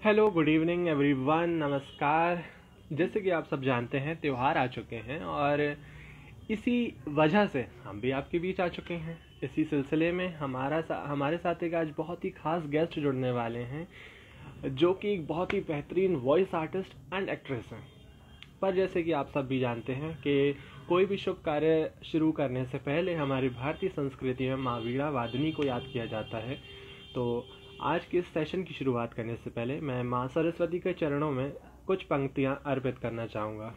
Hello, good evening everyone, नमस्कार। जैसे कि आप सब जानते हैं, त्यौहार आ चुके हैं और इसी वजह से हम भी आपके बीच आ चुके हैं। इसी सिलसिले में हमारे साथ एक आज बहुत ही खास गेस्ट जुड़ने वाले हैं, जो कि एक बहुत ही बेहतरीन वॉइस आर्टिस्ट एंड एक्ट्रेस हैं। पर जैसे कि आप सब भी जानते हैं कि कोई भी शुभ कार्य शुरू करने से पहले हमारी भारतीय संस्कृति में माँ वीणा वादनी को याद किया जाता है। तो आज के इस सेशन की शुरुआत करने से पहले मैं माँ सरस्वती के चरणों में कुछ पंक्तियाँ अर्पित करना चाहूँगा।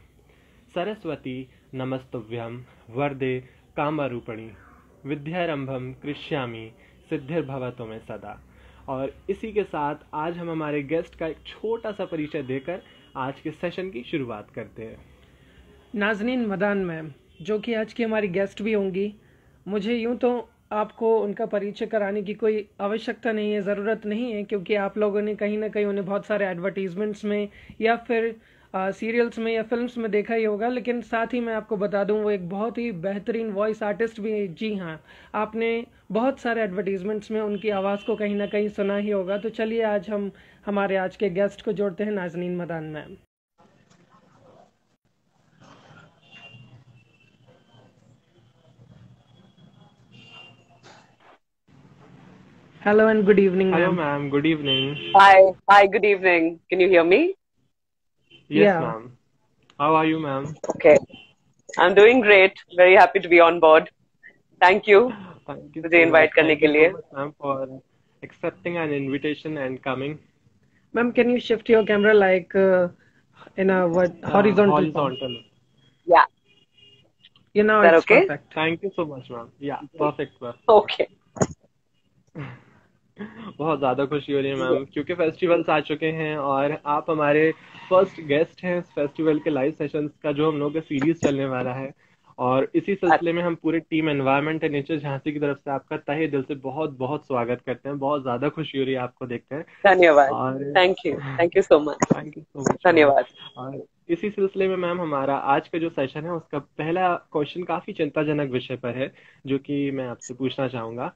सरस्वती नमस्तुभ्यं वरदे कामरूपिणी विद्यारंभम कृष्यामि सिद्धिर्भवतु मे सदा। और इसी के साथ आज हम हमारे गेस्ट का एक छोटा सा परिचय देकर आज के सेशन की शुरुआत करते हैं। नाज़नीन मदान मैम, जो कि आज की हमारी गेस्ट भी होंगी, मुझे यूं तो आपको उनका परिचय कराने की कोई आवश्यकता नहीं है, ज़रूरत नहीं है, क्योंकि आप लोगों ने कहीं ना कहीं उन्हें बहुत सारे एडवर्टीजमेंट्स में या फिर सीरियल्स में या फिल्म्स में देखा ही होगा। लेकिन साथ ही मैं आपको बता दूं, वो एक बहुत ही बेहतरीन वॉइस आर्टिस्ट भी है। जी हाँ, आपने बहुत सारे एडवर्टीजमेंट्स में उनकी आवाज़ को कहीं ना कहीं सुना ही होगा। तो चलिए आज हम हमारे आज के गेस्ट को जोड़ते हैं, Nazneen Madan ma'am. Hello and good evening, Hello, ma'am. ma'am. Good evening. Hi, good evening. Can you hear me? Yes, Yeah. ma'am. How are you, ma'am? Okay. I'm doing great. Very happy to be on board. Thank you. Thank you मुझे so invite much. करने Thank के you लिए. so much, ma'am, for accepting an invitation and coming. Ma'am, can you shift your camera like in a horizontal form? Horizontal. Yeah. You know, Is that it's okay? perfect. Thank you so much, ma'am. Yeah, perfect, ma'am. Okay. बहुत ज़्यादा खुशी हो रही है ma'am, क्योंकि festivals आ चुके हैं और आप हमारे फर्स्ट गेस्ट हैं इस फेस्टिवल के लाइव सेशंस का, जो हम लोगों का सीरीज चलने वाला है। और इसी सिलसिले में हम पूरे team environment and nature Jhansi की तरफ से आपका तहे दिल से बहुत बहुत स्वागत करते हैं। बहुत ज़्यादा खुशी हो रही है आपको देखते हैं। धन्यवाद. और Thank you so much. Thank you so much. धन्यवाद. और इसी सिलसिले में मैम, हमारा आज का जो सेशन है उसका पहला क्वेश्चन काफ़ी चिंताजनक विषय पर है, जो कि मैं आपसे पूछना चाहूँगा।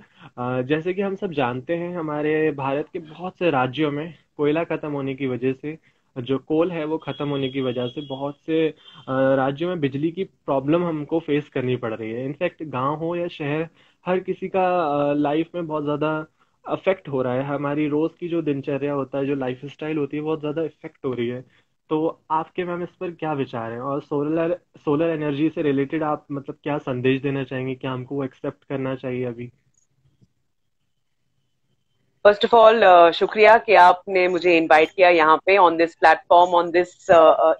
जैसे कि हम सब जानते हैं, हमारे भारत के बहुत से राज्यों में कोयला खत्म होने की वजह से, जो कोल है वो खत्म होने की वजह से बहुत से राज्यों में बिजली की प्रॉब्लम हमको फेस करनी पड़ रही है। इनफैक्ट गांव हो या शहर, हर किसी का लाइफ में बहुत ज़्यादा अफेक्ट हो रहा है। हमारी रोज़ की जो दिनचर्या होता है, जो लाइफ स्टाइल होती है, बहुत ज़्यादा इफेक्ट हो रही है। तो आपके मैम इस पर क्या विचार हैं, और सोलर एनर्जी से रिलेटेड आप मतलब क्या संदेश देना चाहेंगे? क्या हमको वो एक्सेप्ट करना चाहिए अभी? First of all, शुक्रिया कि आपने मुझे invite किया यहाँ पे on this platform on this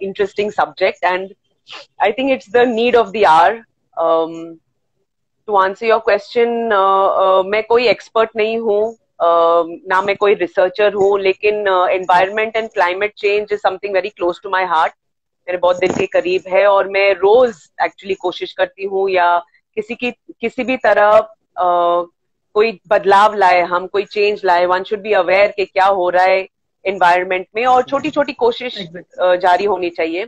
interesting subject, and I think it's the need of the hour. To answer your question, मैं कोई expert नहीं हूँ, ना मैं कोई researcher हूँ, लेकिन environment and climate change is something very close to my heart. मेरे बहुत दिल के करीब है और मैं रोज एक्चुअली कोशिश करती हूँ या किसी भी तरह कोई बदलाव लाए, हम कोई चेंज लाए। वन शुड बी अवेयर कि क्या हो रहा है एनवायरनमेंट में, और छोटी छोटी कोशिश जारी होनी चाहिए।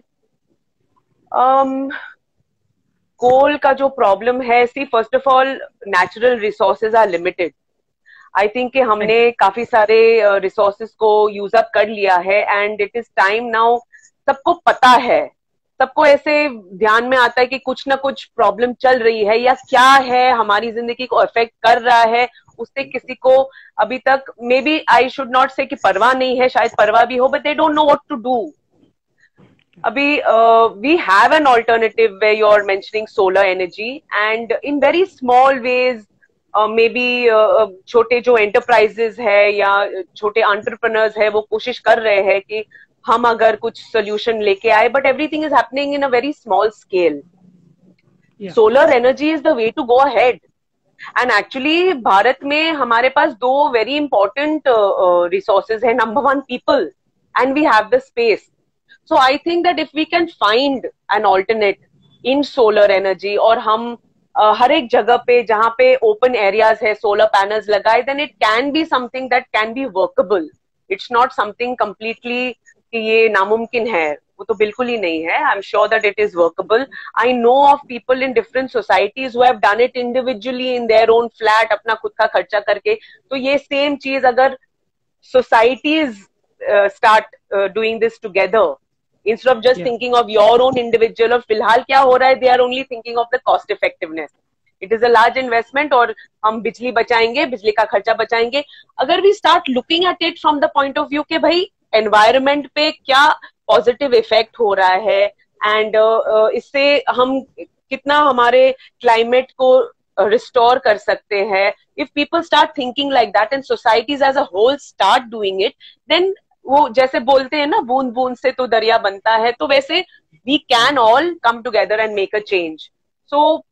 कोल का जो प्रॉब्लम है, see first of all natural resources are limited. I think कि हमने काफी सारे रिसोर्सेज को यूज अप कर लिया है, and it is time now. सबको पता है, सबको ऐसे ध्यान में आता है कि कुछ ना कुछ प्रॉब्लम चल रही है या क्या है, हमारी जिंदगी को अफेक्ट कर रहा है। उससे किसी को अभी तक, maybe I should not say कि परवाह नहीं है, शायद परवाह भी हो, but they don't know what to do. अभी we have an alternative way you are mentioning solar energy, and in very small ways, maybe छोटे जो एंटरप्राइजेस है या छोटे एंटरप्रेन्योर्स है, वो कोशिश कर रहे हैं कि हम अगर कुछ सोल्यूशन लेके आए, but everything is happening in a very small scale. Solar energy is the way to go ahead, and actually Bharat में हमारे पास दो वेरी इंपॉर्टेंट रिसोर्सेज है। Number one, people, and we have the space. So I think that if we can find an alternate in solar energy, और हम हर एक जगह पे जहां पे ओपन एरियाज है सोलर पैनल्स लगाए, then it can be something that can be workable. It's not something completely कि ये नामुमकिन है, वो तो बिल्कुल ही नहीं है। I am sure that it is workable. I know of people in different societies who have done it individually in their own flat, अपना खुद का खर्चा करके। तो ये सेम चीज अगर societies start doing this together instead of just thinking of your own individual. और फिलहाल क्या हो रहा है, they are only thinking of the cost effectiveness. It is a large investment और हम बिजली बचाएंगे, बिजली का खर्चा बचाएंगे. अगर we start looking at it from the point of view कि भाई environment पे क्या positive effect हो रहा है and इससे हम कितना हमारे climate को restore कर सकते हैं. If people start thinking like that and societies as a whole start doing it, then वो जैसे बोलते हैं ना, बूंद बूंद से तो दरिया बनता है, तो वैसे we can all come together and make a change. So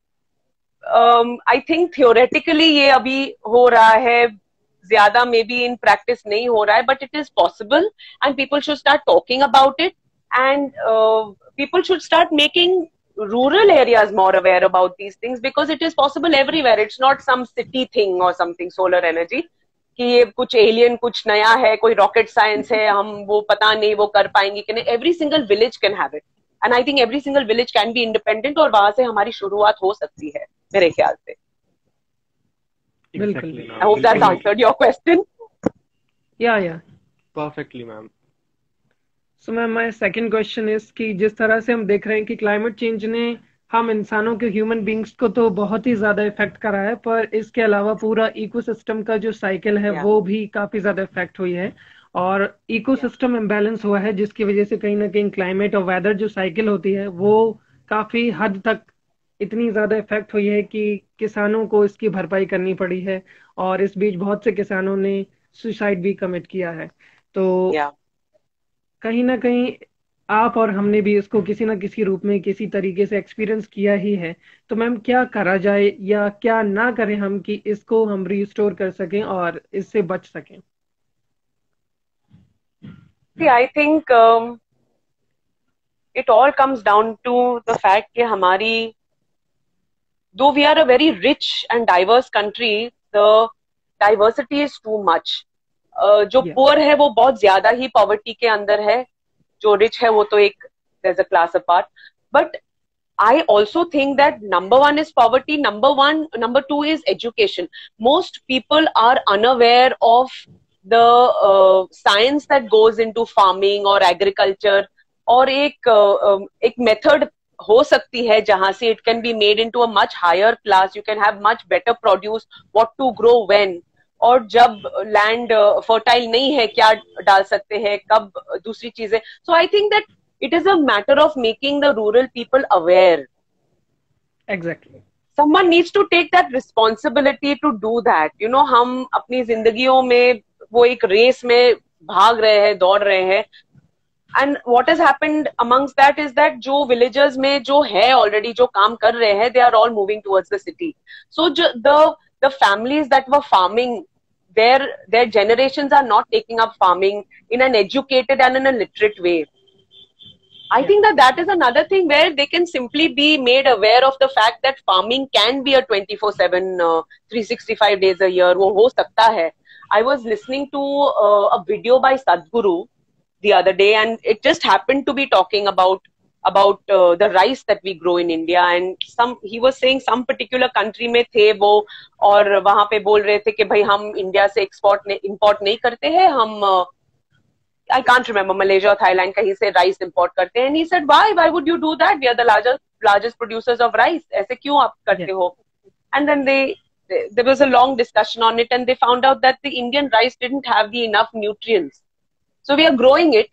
I think theoretically ये अभी हो रहा है ज्यादा, मे बी इन प्रैक्टिस नहीं हो रहा है, but it is possible and people should start talking about it and people should start making rural areas more aware about these things because it is possible everywhere. It's not some city thing or something, solar energy, कि ये कुछ alien कुछ नया है, कोई rocket science है, हम वो पता नहीं वो कर पाएंगे कि नहीं. Every single village can have it and I think every single village can be independent और वहां से हमारी शुरुआत हो सकती है मेरे ख्याल से. बिल्कुल. I hope that answered your question. Yeah. Perfectly, ma'am. So ma'am, my second question is कि जिस तरह से हम देख रहे हैं कि क्लाइमेट चेंज ने हम इंसानों के, ह्यूमन बींग्स को तो बहुत ही ज्यादा इफेक्ट करा है, पर इसके अलावा पूरा इकोसिस्टम का जो साइकिल है वो भी काफी ज्यादा इफेक्ट हुई है और इकोसिस्टम इम्बैलेंस हुआ है, जिसकी वजह से कहीं ना कहीं क्लाइमेट और वेदर जो साइकिल होती है वो काफी हद तक इतनी ज्यादा इफेक्ट हुई है कि किसानों को इसकी भरपाई करनी पड़ी है और इस बीच बहुत से किसानों ने सुसाइड भी कमिट किया है. तो कहीं ना कहीं आप और हमने भी इसको किसी ना किसी रूप में किसी तरीके से एक्सपीरियंस किया ही है. तो मैम, क्या करा जाए या क्या ना करें हम कि इसको हम रिस्टोर कर सकें और इससे बच सकें? See, I think it all comes down to the fact कि हमारी, though we are a very rich and diverse country, the diversity is too much. जो पुअर है वो बहुत ज्यादा ही पॉवर्टी के अंदर है, जो रिच है वो तो एक there's a class apart. But I also think that number one is poverty, number two is education. Most people are unaware of the science that goes into farming or agriculture, और एक method हो सकती है जहां से it can be made into a much higher class. You can have much better produce, what to grow when, और जब land fertile नहीं है क्या डाल सकते हैं, कब दूसरी चीजें. So I think that it is a matter of making the rural people aware. Exactly. Someone needs to take that responsibility to do that. You know, हम अपनी जिंदगियों में वो एक रेस में भाग रहे हैं, दौड़ रहे हैं. And what has happened amongst that is that जो villagers में जो है already जो काम कर रहे हैं, they are all moving towards the city. So the families that were farming, their generations are not taking up farming in an educated and in a literate way. I think that is another thing where they can simply be made aware of the fact that farming can be a 24/7, 365 days a year. वो हो सकता है. I was listening to a video by Sadhguru the other day, and it just happened to be talking about the rice that we grow in India, and he was saying some particular country में थे वो, और वहां पे बोल रहे थे कि भाई हम इंडिया से import नहीं करते हैं, हम I can't remember, Malaysia or Thailand, कहीं से rice import करते हैं. And he said, why would you do that? We are the largest producers of rice. ऐसे क्यों आप करते हो? And then there was a long discussion on it, and they found out that the Indian rice didn't have the enough nutrients. So we are growing it.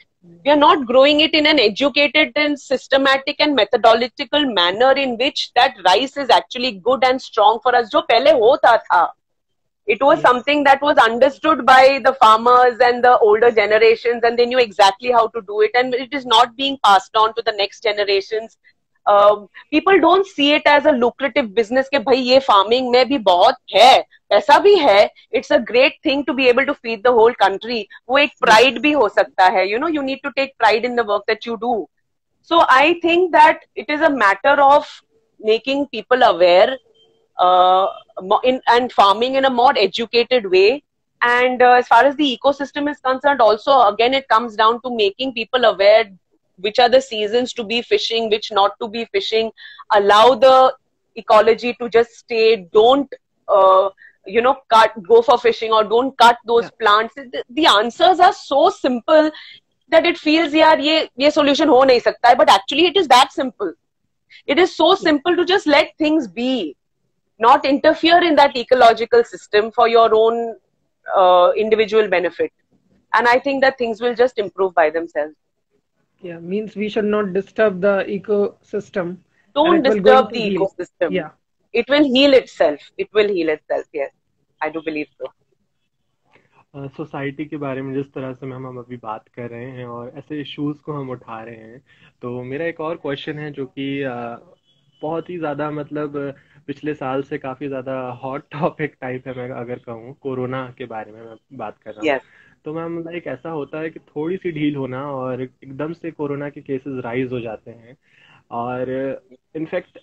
We are not growing it in an educated and systematic and methodological manner in which that rice is actually good and strong for us. जो पहले होता था, it was something that was understood by the farmers and the older generations, and they knew exactly how to do it, and it is not being passed on to the next generations. People don't see it as a lucrative business कि भाई ये farming में भी बहुत है, ऐसा भी है. It's a great thing to be able to feed the whole country. वो एक pride भी हो सकता है. You know, you need to take pride in the work that you do. So I think that it is a matter of making people aware and farming in a more educated way. And as far as the ecosystem is concerned, also again it comes down to making people aware which are the seasons to be fishing, which not to be fishing. Allow the ecology to just stay. Don't go for fishing or don't cut those plants. The answers are so simple that it feels yaar ye solution ho nahi sakta hai, but actually it is that simple. It is so simple to just let things be, not interfere in that ecological system for your own individual benefit. And I think that things will just improve by themselves. Yeah, means we should not disturb the ecosystem. Don't disturb the ecosystem. Yeah. It will heal itself. It will heal itself. Yes, I do believe so. Society के बारे में जिस तरह से हम अभी बात कर रहे हैं और ऐसे इश्यूज को हम उठा रहे हैं, तो मेरा एक और क्वेश्चन है जो कि बहुत ही ज़्यादा मतलब पिछले साल से काफ़ी ज़्यादा हॉट टॉपिक टाइप है, मैं अगर कहूँ कोरोना के बारे में मैं बात कर रहा हूँ। तो मैम लाइक ऐसा होता है कि थोड़ी सी ढील होना और एकदम से कोरोना के केसेस राइज हो जाते हैं, और इनफैक्ट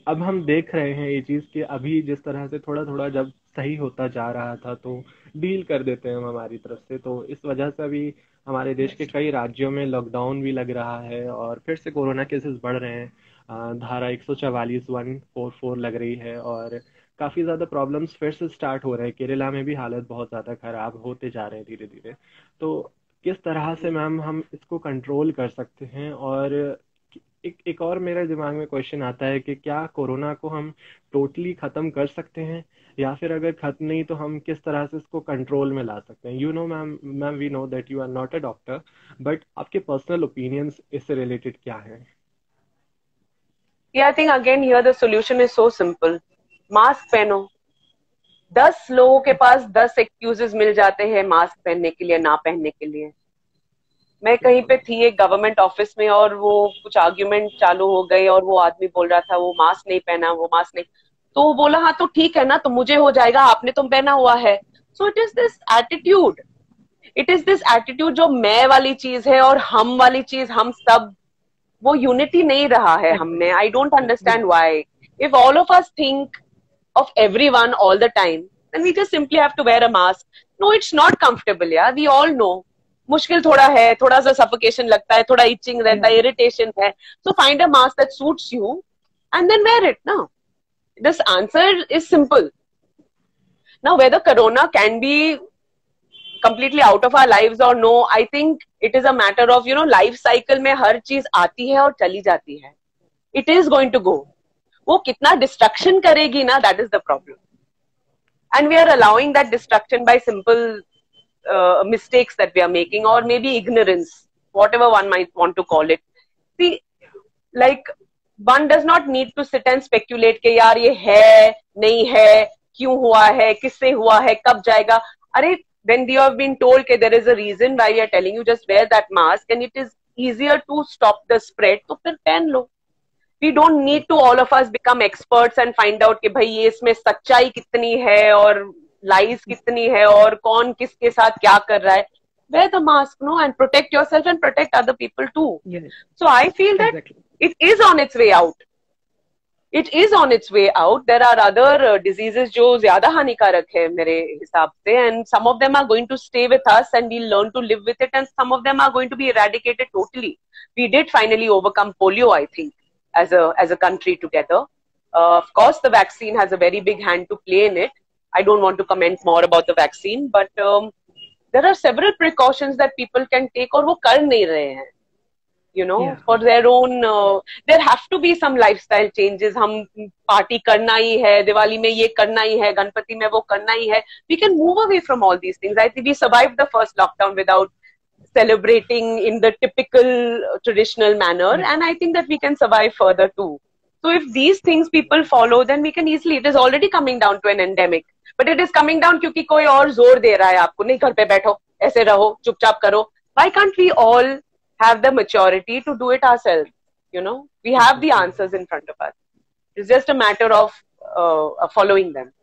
अब हम देख रहे हैं ये चीज़ कि अभी जिस तरह से थोड़ा थोड़ा जब सही होता जा रहा था तो डील कर देते हैं हम हमारी तरफ से, तो इस वजह से अभी हमारे देश के कई राज्यों में लॉकडाउन भी लग रहा है और फिर से कोरोना केसेस बढ़ रहे हैं। धारा 144 144 लग रही है और काफ़ी ज़्यादा प्रॉब्लम्स फिर से स्टार्ट हो रहे हैं। केरला में भी हालत बहुत ज़्यादा ख़राब होते जा रहे हैं धीरे धीरे। तो किस तरह से मैम हम इसको कंट्रोल कर सकते हैं? और एक और मेरे दिमाग में क्वेश्चन आता है कि क्या कोरोना को हम टोटली ख़त्म कर सकते हैं, या फिर अगर खत्म नहीं तो हम किस तरह से इसको कंट्रोल में ला सकते हैं? You know ma'am we know that you are not a doctor, but आपके पर्सनल ओपिनियंस इससे रिलेटेड क्या हैं? Yeah, I think again here the solution is so simple. Mask पहनो। 10 लोगों के पास 10 एक्सक्यूजेस मिल जाते हैं मास्क पहनने के लिए, ना पहनने के लिए। मैं कहीं पे थी एक गवर्नमेंट ऑफिस में और वो कुछ आर्ग्यूमेंट चालू हो गए और वो आदमी बोल रहा था वो मास्क नहीं पहना, वो मास्क नहीं, तो वो बोला हाँ तो ठीक है ना, तो मुझे हो जाएगा, आपने तो पहना हुआ है। So it is this attitude, जो मैं वाली चीज है और हम वाली चीज, हम सब, वो यूनिटी नहीं रहा है हमने। I don't understand why. If all of us think of everyone all the time, then we just simply have to wear a mask. No, it's not comfortable, yeah, we all know. मुश्किल थोड़ा है, थोड़ा सा suffocation लगता है, थोड़ा itching रहता है, irritation है. So find a mask that suits you and then wear it. Now, this answer is simple. Now, whether corona can be completely out of our lives or no, I think it is a matter of, life cycle में हर चीज आती है और चली जाती है. It is going to go. वो कितना डिस्ट्रक्शन करेगी ना, that is the problem, and we are allowing that destruction by simple mistakes that we are making, or maybe ignorance, whatever one might want to call it. See, like one does not need to sit and speculate के यार ये है नहीं है, क्यों हुआ है, किससे हुआ है, कब जाएगा। अरे when you have been told that there is a reason why we are telling you just wear that mask and it is easier to stop the spread, तो फिर पहन लो। We don't need to all of us become experts and find out कि भाई ये इसमें सच्चाई कितनी है और lies कितनी है और कौन किसके साथ क्या कर रहा है। Wear the mask, no, and protect yourself and protect other people too. Yes. So I feel that it is on its way out. It is on its way out. There are other diseases जो ज्यादा हानिकारक है मेरे हिसाब से, and some of them are going to stay with us and we'll learn to live with it, and some of them are going to be eradicated totally. We did finally overcome polio, I think, as a country together. Of course, the vaccine has a very big hand to play in it. I don't want to comment more about the vaccine, but there are several precautions that people can take, और वो कर नहीं रहे हैं. For their own, there have to be some lifestyle changes. हम party करना ही है, दिवाली में ये करना ही है, गणपति में वो करना ही है. We can move away from all these things. I think we survived the first lockdown without celebrating in the typical traditional manner, and I think that we can survive further too. So if these things people follow, then we can easily, it is already coming down to an endemic, but it is coming down क्योंकि कोई और जोर दे रहा है आपको, नहीं घर पे बैठो, ऐसे रहो, चुपचाप करो. Why can't we all have the maturity to do it ourselves? We have the answers in front of us. It's just a matter of following them.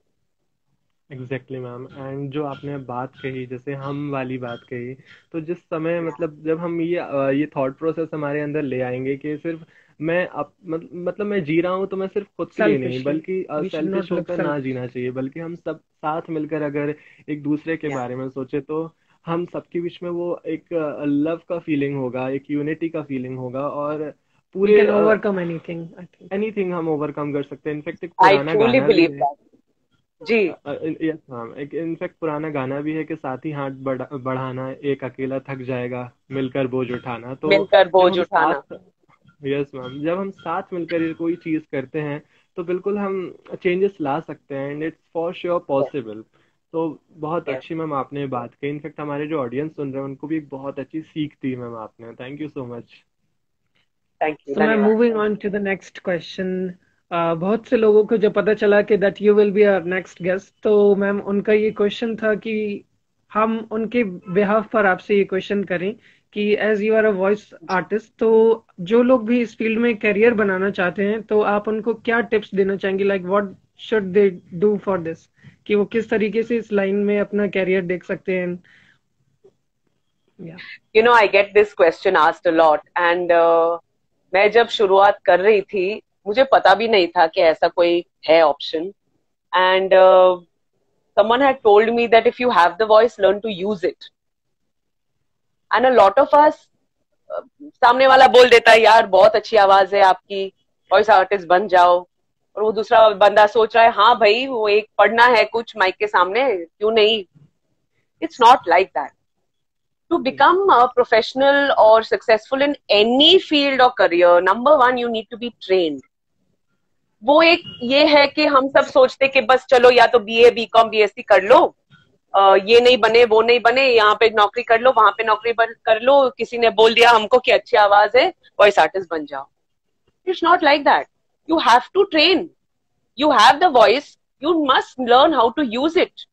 Exactly ma'am. And जो आपने बात कही, जैसे हम वाली बात कही, तो जिस समय मतलब जब हम ये थॉट प्रोसेस हमारे अंदर ले आएंगे कि सिर्फ मैं मतलब मैं जी रहा हूँ तो मैं सिर्फ खुद के लिए नहीं, बल्कि सेल्फिश होकर ना जीना चाहिए, बल्कि हम सब साथ मिलकर अगर एक दूसरे के बारे में सोचे तो हम सबके बीच में वो एक लव का फीलिंग होगा, एक यूनिटी का फीलिंग होगा, और पूरे ओवरकम एनीथिंग हम ओवरकम कर सकते हैं। इनफैक्ट एक पुराना गाना जी। यस मैम, एक इनफैक्ट पुराना गाना भी है कि साथ ही हाथ बढ़ाना, एक अकेला थक जाएगा, मिलकर बोझ उठाना। तो मिलकर जब बोझ हम उठाना। साथ, यस मैम, जब हम साथ मिलकर ये कोई चीज करते हैं तो बिल्कुल हम चेंजेस ला सकते हैं, and it's for sure possible. तो बहुत यस, अच्छी मैम आपने बात की। इनफैक्ट हमारे जो ऑडियंस सुन रहे हैं उनको भी एक बहुत अच्छी सीख दी मैम आपने। Thank you so much. Thank you, so ma'am, धन्यवाद। Moving on to the next question. बहुत से लोगों को जब पता चला कि that you will be our next guest, तो मैम उनका ये क्वेश्चन था कि हम उनके बिहाफ पर आपसे ये क्वेश्चन करें कि as you are a voice artist, तो जो लोग भी इस फील्ड में करियर बनाना चाहते हैं तो आप उनको क्या टिप्स देना चाहेंगे, like what should they do for this, कि वो किस तरीके से इस लाइन में अपना करियर देख सकते हैं? या you know, I get this question asked a lot, and मैं जब शुरुआत कर रही थी मुझे पता भी नहीं था कि ऐसा कोई है option. And someone had told me that if you have the voice, learn to use it. And a lot of us, सामने वाला बोल देता है यार बहुत अच्छी आवाज है आपकी, वॉइस आर्टिस्ट बन जाओ। और वो दूसरा बंदा सोच रहा है हाँ भाई वो एक पढ़ना है कुछ माइक के सामने, क्यों नहीं। It's not like that. To become professional or successful in any field or career, number one, you need to be trained. वो एक ये है कि हम सब सोचते कि बस चलो या तो बीए बीकॉम बीएससी कर लो, ये नहीं बने वो नहीं बने, यहाँ पे नौकरी कर लो वहां पे नौकरी कर लो, किसी ने बोल दिया हमको कि अच्छी आवाज है वॉइस आर्टिस्ट बन जाओ। It's not like that. You have to train. You have the voice, you must learn how to use it.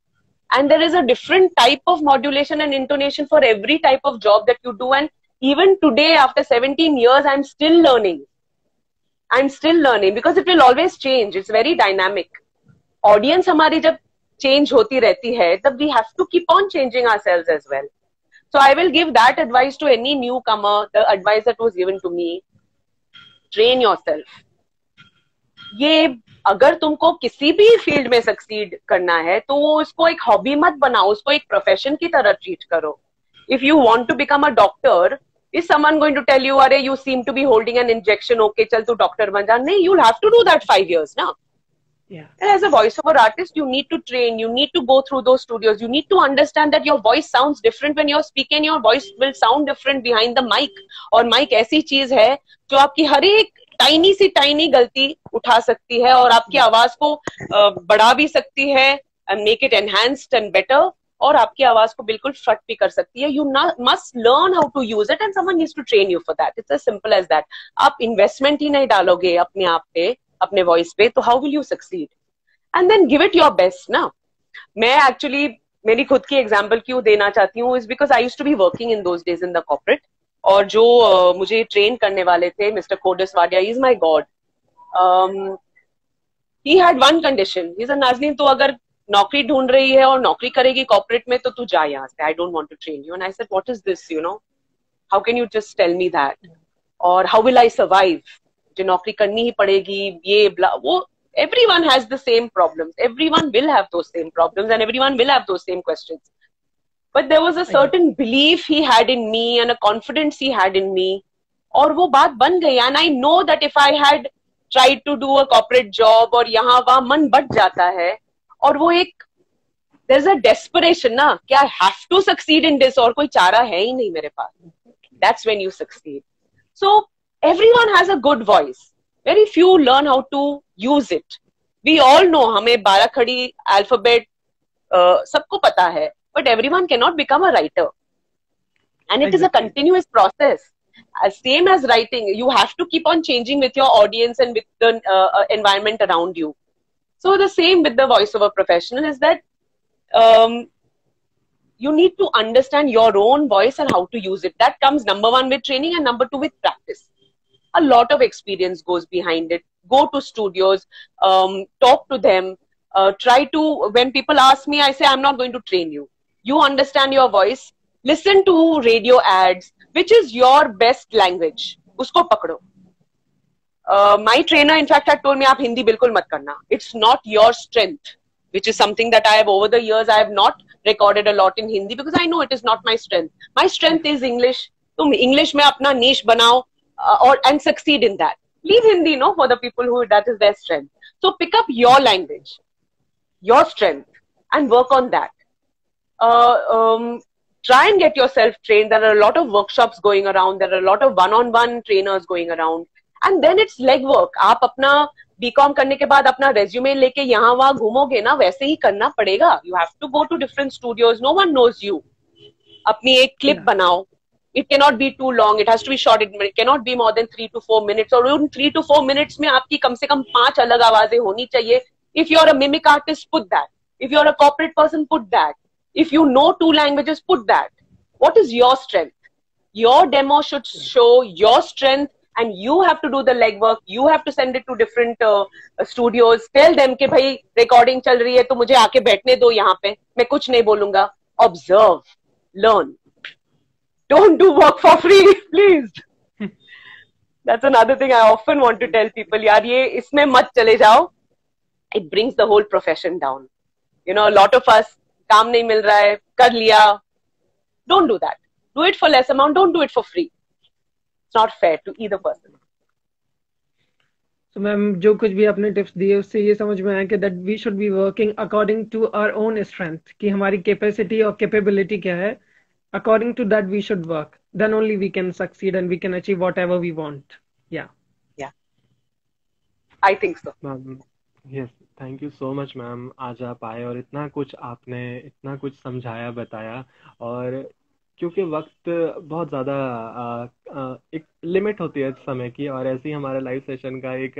And there is a different type of modulation and intonation for every type of job that you do. And even today, after 17 years, I'm still learning. I'm still learning because it will always change. It's very dynamic. Audience हमारी जब change होती रहती है, तब we have to keep on changing ourselves as well. So I will give that advice to any newcomer, the advice that was given to me. Train yourself. ये अगर तुमको किसी भी फील्ड में सक्सीड करना है तो वो उसको एक हॉबी मत बनाओ, उसको एक प्रोफेशन की तरह ट्रीट करो. If you want to become a doctor, is someone going to tell you अरे you seem to be holding an injection, okay चल तू डॉक्टर बन जा? नहीं, you have to do that 5 years ना. And as a voiceover artist, you need to train, you need to go through those studios, you need to understand that your voice sounds different when you're speaking, your voice will sound different behind the mic. और mic ऐसी चीज है जो आपकी हर एक tiny सी tiny गलती उठा सकती है और आपकी आवाज को बढ़ा भी सकती है, make it enhanced and better, और आपकी आवाज को बिल्कुल फ्लट भी कर सकती है. You must learn how to use it and someone needs to train you for that. It's as simple as that. आप इन्वेस्टमेंट ही नहीं डालोगे अपने आप पे, अपने वॉइस पे, तो how will you succeed? And then give it your best ना. मैं एक्चुअली मेरी खुद की एग्जाम्पल क्यों देना चाहती हूँ is because I used to be working in those days in the corporate. और जो मुझे ट्रेन करने वाले थे, Mister Kodis Wadia, is my god. He had one condition. He said Nazneen तू अगर नौकरी ढूंढ रही है और नौकरी करेगी कॉर्पोरेट में तो तू जा यहाँ से. I don't want to train you. And I said what is this, you know, how can you just tell me that, और हाउ विल आई सर्वाइव, जो नौकरी करनी ही पड़ेगी ये ब्ला वो. Everyone has the same problems, everyone will have those same problems, and everyone will have those same questions. But there was a certain belief he had in me and a confidence he had in me, और वो बात बन गई. And I know that if I had tried to do a corporate job और यहाँ वहाँ मन but जाता है, और वो एक there's a desperation ना कि I have to succeed in this और कोई चारा है ही नहीं मेरे पास. That's when you succeed. So everyone has a good voice. Very few learn how to use it. We all know हमें 12 खड़ी alphabet सबको पता है, but everyone cannot become a writer. And it is a continuous process. As same as writing, you have to keep on changing with your audience and with the environment around you. So the same with the voiceover professional is that you need to understand your own voice and how to use it. That comes number one with training and number two with practice. A lot of experience goes behind it. Go to studios, talk to them, try to, when people ask me, I say, I'm not going to train you. You understand your voice, listen to radio ads, which is your best language. Usko pakdo. My trainer, in fact, had told me, aap Hindi bilkul mat karna. It's not your strength, which is something that I have, over the years, I have not recorded a lot in Hindi because I know it is not my strength. My strength is English. Tum English mein apna niche banao. And succeed in that. Leave Hindi, no, for the people who that is their strength. So pick up your language. your strength and work on that. Try and get yourself trained. There are a lot of workshops going around. There are a lot of one-on-one trainers going around. And then it's leg work. आप अपना BCom करने के बाद अपना resume लेके यहाँ वहाँ घूमोगे ना, वैसे ही करना पड़ेगा. You have to go to different studios. No one knows you. अपनी एक क्लिप बनाओ. It cannot be too long. It has to be short. It cannot be more than 3 to 4 minutes. और उन 3 to 4 minutes में आपकी कम से कम 5 अलग आवाजें होनी चाहिए. If you're a mimic artist, put that. If you're a corporate person, put that. If you know 2 languages, put that. What is your strength? Your demo should show your strength, and you have to do the legwork. You have to send it to different studios. Tell them कि भाई recording चल रही है तो मुझे आके बैठने दो यहाँ पे. मैं कुछ नहीं बोलूँगा. Observe, learn. Don't do work for free, please. That's another thing I often want to tell people. यार ये इसमें मत चले जाओ. It brings the whole profession down. You know, a lot of us, काम नहीं मिल रहा है, कर लिया. Don't do that. Do it for less amount. Don't do it for free. It's not fair to either person. तो ma'am जो कुछ भी आपने टिप्स दिए उससे ये समझ में आया कि that we should be working according to our own strength, कि हमारी कैपेसिटी और कैपेबिलिटी क्या है. According to that we should work. Then only we can succeed and we can achieve whatever we want. Yeah I think so. Ma'am yes, thank you so much ma'am. आज आप आए और इतना कुछ आपने इतना कुछ समझाया बताया. और क्योंकि वक्त बहुत ज़्यादा एक लिमिट होती है समय की, और ऐसे ही हमारा लाइव सेशन का एक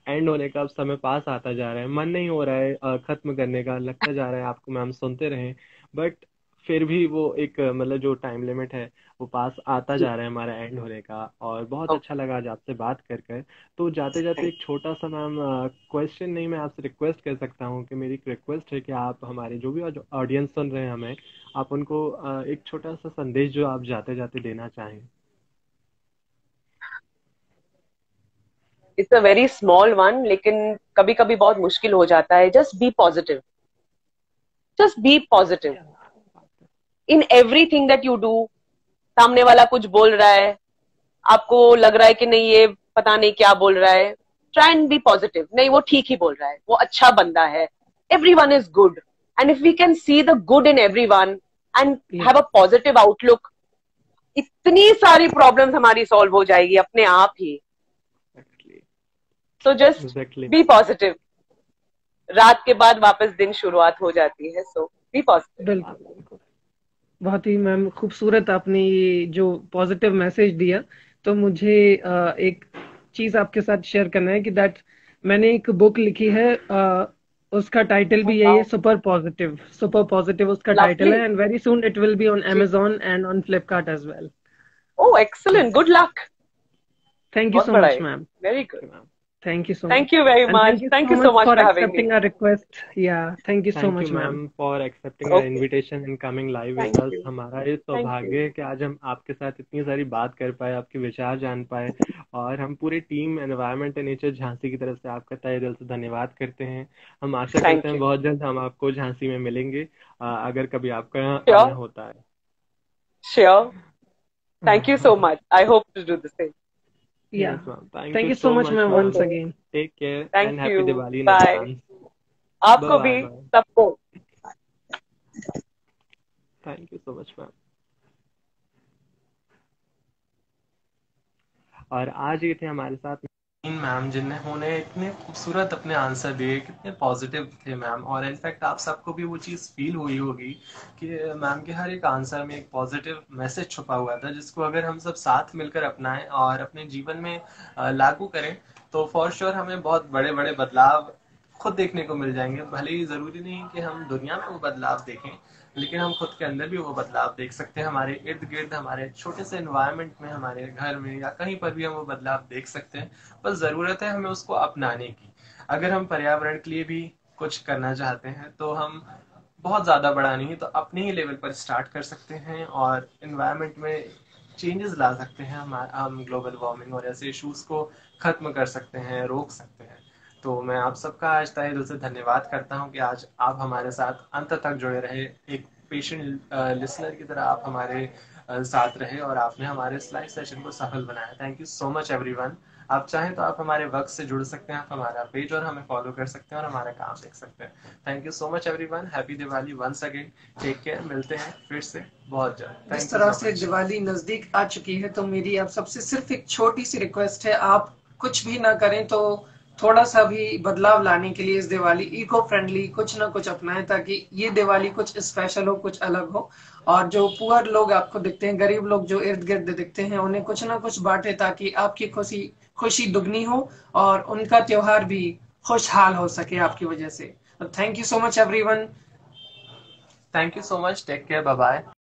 एंड होने का अब समय पास आता जा रहा है. मन नहीं हो रहा है ख़त्म करने का, लगता जा रहा है आपको मैम सुनते रहें, बट फिर भी वो एक मतलब जो टाइम लिमिट है वो पास आता जा रहा है हमारा एंड होने का. और बहुत अच्छा लगा आज आपसे बात कर कर. तो जाते जाते एक छोटा सा मैम क्वेश्चन नहीं, मैं आपसे रिक्वेस्ट कर सकता हूँ कि मेरी एक रिक्वेस्ट है कि आप हमारे जो भी ऑडियंस सुन रहे हैं हमें, आप उनको एक छोटा सा संदेश जो आप जाते जाते देना चाहें. It's a very small one, लेकिन कभी कभी बहुत मुश्किल हो जाता है. Just be positive. Just be positive. In everything that you do, सामने वाला कुछ बोल रहा है, आपको लग रहा है कि नहीं ये पता नहीं क्या बोल रहा है, try and be positive. नहीं, वो ठीक ही बोल रहा है, वो अच्छा बंदा है. Everyone is good. And if we can see the good in everyone and have a positive outlook, इतनी सारी problems हमारी solve हो जाएगी अपने आप ही. So just be positive. रात के बाद वापस दिन शुरुआत हो जाती है. So be positive. बिल्कुल. बहुत ही मैम खूबसूरत आपने ये जो पॉजिटिव मैसेज दिया. तो मुझे एक चीज आपके साथ शेयर करना है कि दैट मैंने एक बुक लिखी है, उसका टाइटल भी यही है, सुपर पॉजिटिव उसका टाइटल है. And very soon it will be on Amazon and on Flipkart as well. Oh, excellent. Good luck. Thank you so much, ma'am. Very good. Thank you so much. Thank you very much. Thank you so much for for having accepting me. our request. Yeah, thank you so Thank much, you ma'am. Ma'am for accepting our invitation and coming live with Thank us. you. हमारा ये सौभाग्य है कि आज हम आपके साथ इतनी सारी बात कर पाए, आपके विचार जान पाए, और हम पूरी team environment and nature Jhansi की तरफ से आपका तहे दिल से धन्यवाद करते हैं. हम आशा Thank करते हैं you. बहुत जल्द हम आपको झांसी में मिलेंगे, अगर कभी आपका यहाँ Sure. आना होता है. Sure. Thank you so much. I hope to do the same. Yeah. Yes, ma'am. Thank you so much, ma'am, ma'am. once again. Take care Thank and happy you. Diwali in Bye. advance. आपको भी, Bye-bye. सबको. Thank you so much, ma'am. और आज ये थे हमारे साथ ma'am, जिन्होंने इतने खूबसूरत अपने आंसर दिए, कितने पॉजिटिव थे मैम. और इनफैक्ट आप सबको भी वो चीज़ फील हुई होगी कि मैम के हर एक आंसर में एक पॉजिटिव मैसेज छुपा हुआ था, जिसको अगर हम सब साथ मिलकर अपनाएं और अपने जीवन में लागू करें तो फॉर श्योर हमें बहुत बड़े बड़े बदलाव खुद देखने को मिल जाएंगे. भले ही ज़रूरी नहीं कि हम दुनिया में वो बदलाव देखें, लेकिन हम खुद के अंदर भी वो बदलाव देख सकते हैं. हमारे इर्द गिर्द, हमारे छोटे से एनवायरनमेंट में, हमारे घर में या कहीं पर भी हम वो बदलाव देख सकते हैं. बस ज़रूरत है हमें उसको अपनाने की. अगर हम पर्यावरण के लिए भी कुछ करना चाहते हैं तो हम बहुत ज़्यादा बड़ा नहीं तो अपने ही लेवल पर स्टार्ट कर सकते हैं और एनवायरनमेंट में चेंजेस ला सकते हैं. हम ग्लोबल वार्मिंग और ऐसे इशूज़ को ख़त्म कर सकते हैं, रोक सकते हैं. तो मैं आप सबका आज तहे दिल से धन्यवाद करता हूं कि आज आप हमारे साथ अंत तक जुड़े रहे. एक पेशेंट लिसनर की तरह आप हमारे साथ रहे और आपने हमारे इस लाइव सेशन को सफल बनाया। Thank you so much everyone. आप चाहें तो आप हमारे वक्त से जुड़ सकते हैं, आप हमारा पेज और हमें फॉलो कर सकते हैं और हमारा काम देख सकते हैं। Thank you so much everyone. Happy Diwali once again. Take care. मिलते हैं फिर से बहुत जल्द। जिस तरह से दिवाली नजदीक आ चुकी है तो मेरी आप सबसे सिर्फ एक छोटी सी रिक्वेस्ट है, आप कुछ भी ना करें तो थोड़ा सा भी बदलाव लाने के लिए इस दिवाली इको फ्रेंडली कुछ ना कुछ अपनाएं, ताकि ये दिवाली कुछ स्पेशल हो, कुछ अलग हो। और जो पुअर लोग आपको दिखते हैं, गरीब लोग जो इर्द गिर्द दिखते हैं, उन्हें कुछ ना कुछ बांटे ताकि आपकी खुशी खुशी दुगनी हो और उनका त्योहार भी खुशहाल हो सके आपकी वजह से। Thank you so much everyone. Thank you so much. Take care. Bye bye.